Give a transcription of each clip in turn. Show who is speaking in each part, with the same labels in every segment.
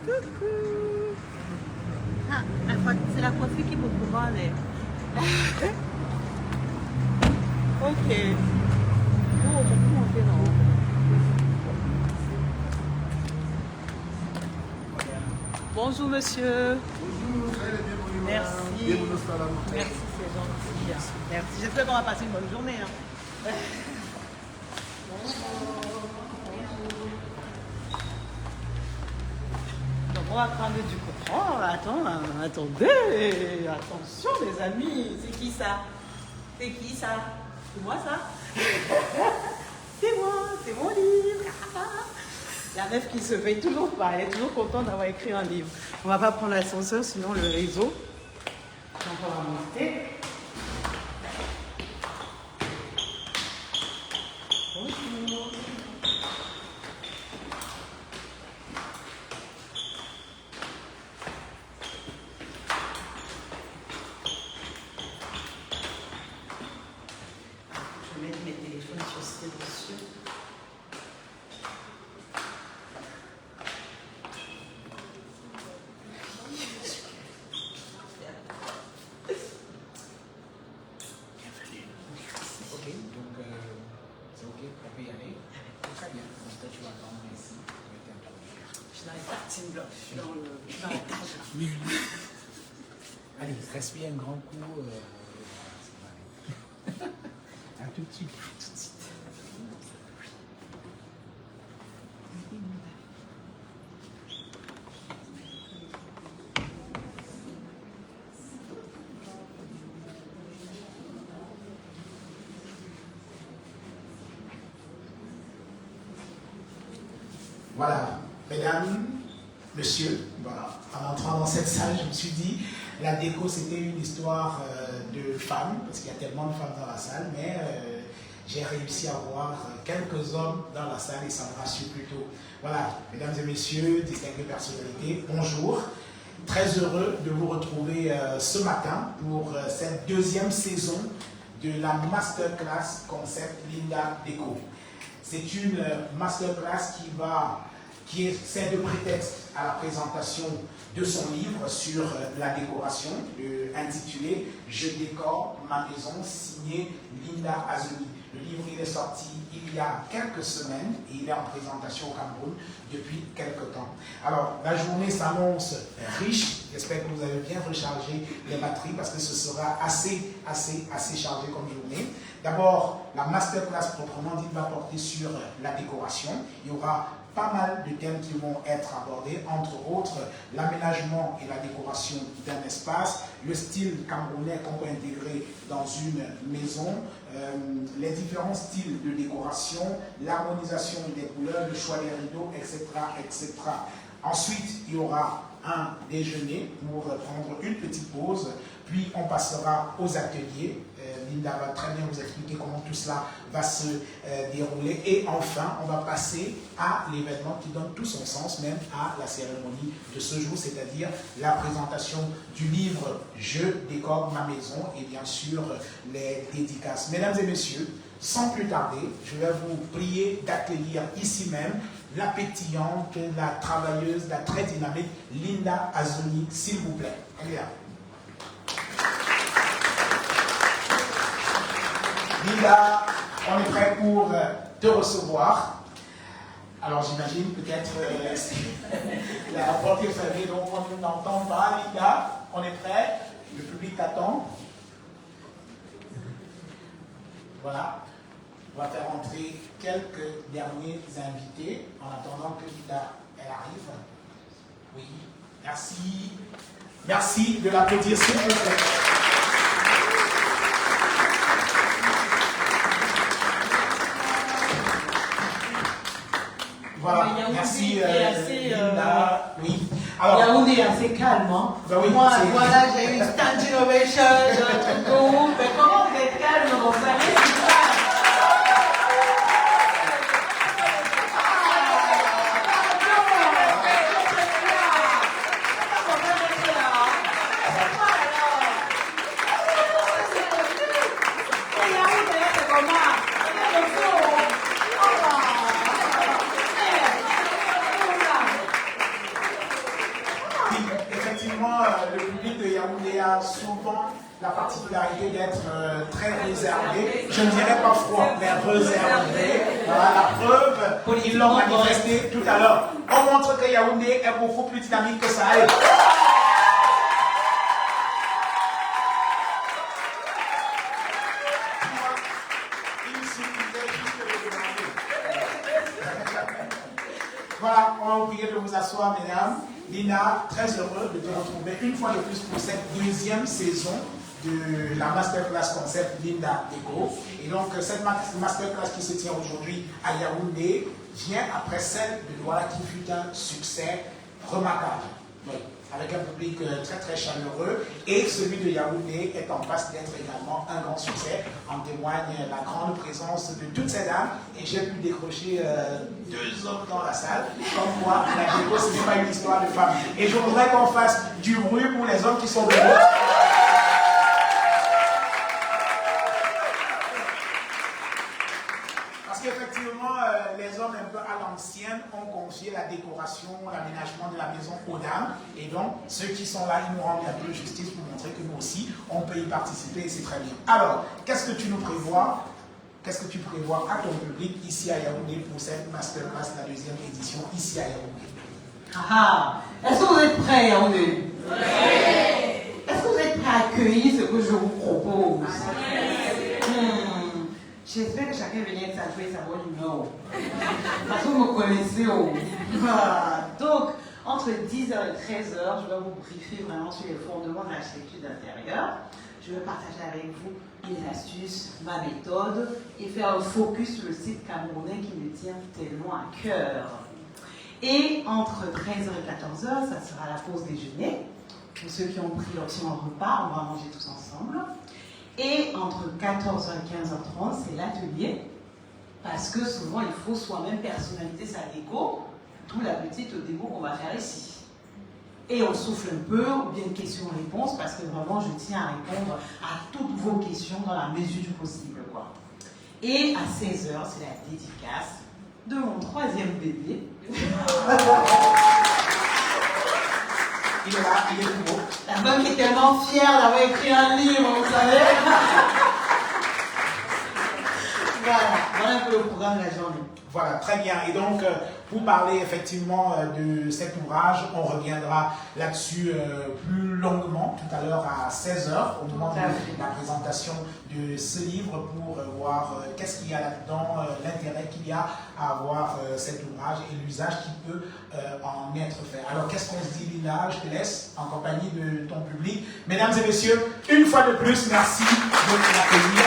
Speaker 1: Coucou. Ah, c'est la coiffure qui me prend les... Ok. Oh, non. Bonjour monsieur.
Speaker 2: Bonjour, bienvenue.
Speaker 1: Merci.
Speaker 2: Bienvenue au salon.
Speaker 1: Merci, c'est gentil. Merci. J'espère qu'on va passer une bonne journée. Hein. Donc on va prendre du coup. Oh, attendez. Attention les amis. C'est qui ça? C'est qui ça? C'est moi ça? C'est moi, c'est mon livre. La meuf qui se fait toujours pas, elle est toujours contente d'avoir écrit un livre. On va pas prendre l'ascenseur, sinon le réseau. Donc on va monter. Bonjour. Je vais mettre mes téléphones sur silencieux.
Speaker 3: Allez, respire un grand coup. Un tout petit peu. Tout de suite.
Speaker 2: Voilà, mesdames, messieurs, voilà. En entrant dans cette salle, je me suis dit, la déco c'était une histoire de femmes, parce qu'il y a tellement de femmes dans la salle, mais j'ai réussi à voir quelques hommes dans la salle et ça me rassure plutôt. Voilà, mesdames et messieurs, distinguées personnalités, bonjour. Très heureux de vous retrouver ce matin pour cette deuxième saison de la Masterclass Concept Linda Déco. C'est une masterclass qui sert de prétexte à la présentation de son livre sur la décoration, intitulé « Je décore ma maison », signé Linda Azoni. Le livre il est sorti il y a quelques semaines et il est en présentation au Cameroun depuis quelques temps. Alors, la journée s'annonce riche. J'espère que vous avez bien rechargé les batteries parce que ce sera assez chargé comme journée. D'abord, la masterclass proprement dite va porter sur la décoration. Il y aura pas mal de thèmes qui vont être abordés, entre autres l'aménagement et la décoration d'un espace, le style camerounais qu'on peut intégrer dans une maison, les différents styles de décoration, l'harmonisation des couleurs, le choix des rideaux, etc., etc. Ensuite, il y aura un déjeuner pour prendre une petite pause, puis on passera aux ateliers. Linda va très bien vous expliquer comment tout cela va se dérouler. Et enfin, on va passer à l'événement qui donne tout son sens même à la cérémonie de ce jour, c'est-à-dire la présentation du livre « Je décore ma maison » et bien sûr les dédicaces. Mesdames et messieurs, sans plus tarder, je vais vous prier d'accueillir ici même la pétillante, la travailleuse, la très dynamique Linda Azoni, s'il vous plaît. Allez là. Linda, on est prêt pour te recevoir. Alors j'imagine peut-être la porte est fermée, donc on n'entend pas. Linda, on est prêt. Le public t'attend. Voilà. On va faire entrer quelques derniers invités en attendant que Linda elle arrive. Oui, merci. Merci de l'applaudir s'il vous plaît. Voilà, merci Linda. Oui. Alors,
Speaker 1: Yaoundé est assez calme. Hein?
Speaker 2: Ben oui,
Speaker 1: moi, voilà, j'ai une stand innovation, j'ai un truc de ouf. Mais comment vous êtes calme, mon frère?
Speaker 2: y a souvent la particularité d'être très réservé. Je ne dirais pas froid, mais réservé. Voilà la preuve. Ils l'ont manifesté tout à l'heure. On montre que Yaoundé est beaucoup plus dynamique que ça. Allez. Voilà, on va vous prier de vous asseoir, mesdames. Lina, très heureux de te retrouver une fois de plus pour cette deuxième saison de la Masterclass Concept Linda Déco. Et donc, cette Masterclass qui se tient aujourd'hui à Yaoundé vient après celle de Douala qui fut un succès remarquable. Oui, avec un public très très chaleureux, et celui de Yaoundé est en passe d'être également un grand succès. En témoigne la grande présence de toutes ces dames, et j'ai pu décrocher 2 hommes dans la salle, comme quoi la déco ce n'est pas une histoire de femmes. Et je voudrais qu'on fasse du bruit pour les hommes qui sont venus. Parce qu'effectivement, les hommes un peu à l'ancienne ont confié la décoration, l'aménagement de la maison aux dames. Et donc, ceux qui sont là, ils nous rendent un peu justice pour montrer que nous aussi, on peut y participer et c'est très bien. Alors, qu'est-ce que tu nous prévois? Qu'est-ce que tu prévois à ton public ici à Yaoundé pour cette Masterclass, la deuxième édition ici à Yaoundé?
Speaker 1: Ah, est-ce que vous êtes prêts, Yaoundé? Oui. Est-ce que vous êtes prêts à accueillir ce que je vous propose? J'espère que chacun vient de s'ajouter sa bonne humeur. Parce que vous me connaissez. Donc, entre 10h et 13h, je vais vous briefer vraiment sur les fondements de l'architecture d'intérieur. Je vais partager avec vous mes astuces, ma méthode et faire un focus sur le site camerounais qui me tient tellement à cœur. Et entre 13h et 14h, ça sera la pause déjeuner. Pour ceux qui ont pris l'option en repas, on va manger tous ensemble. Et entre 14h et 15h30, c'est l'atelier, parce que souvent il faut soi-même personnaliser sa déco, d'où la petite démo qu'on va faire ici. Et on souffle un peu, ou bien questions-réponses, parce que vraiment je tiens à répondre à toutes vos questions dans la mesure du possible, quoi. Et à 16h, c'est la dédicace de mon 3e bébé.
Speaker 2: Il est là, il est tout beau.
Speaker 1: La femme qui est tellement fière d'avoir écrit un livre, vous savez. Voilà un peu le programme de la journée.
Speaker 2: Voilà, très bien. Et donc, pour parler effectivement de cet ouvrage, on reviendra là-dessus plus longuement tout à l'heure à 16h, au moment de la présentation de ce livre, pour voir qu'est-ce qu'il y a là-dedans, l'intérêt qu'il y a à avoir cet ouvrage et l'usage qui peut en être fait. Alors, qu'est-ce qu'on se dit, Lina? Je te laisse en compagnie de ton public. Mesdames et messieurs, une fois de plus, merci de m'accueillir.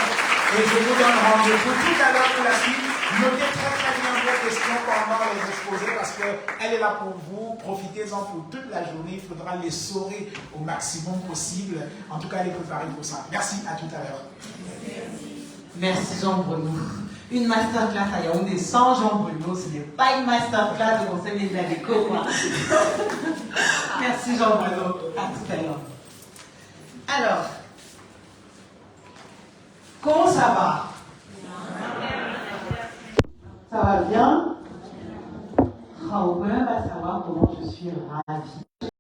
Speaker 2: Et je vous donne rendez-vous tout à l'heure pour la suite. Notez très très bien vos questions pendant les exposés parce qu'elle est là pour vous. Profitez-en pour toute la journée. Il faudra les saurer au maximum possible. En tout cas, elle est préparée pour ça. Merci, à tout à l'heure.
Speaker 1: Merci Jean-Bruno. Une masterclass à Yaoundé sans Jean-Bruno, ce n'est pas une masterclass de conseil de la déco, quoi. Merci Jean-Bruno. À tout à l'heure. Alors, comment ça va? Ça va bien? Raoul va savoir comment je suis ravie.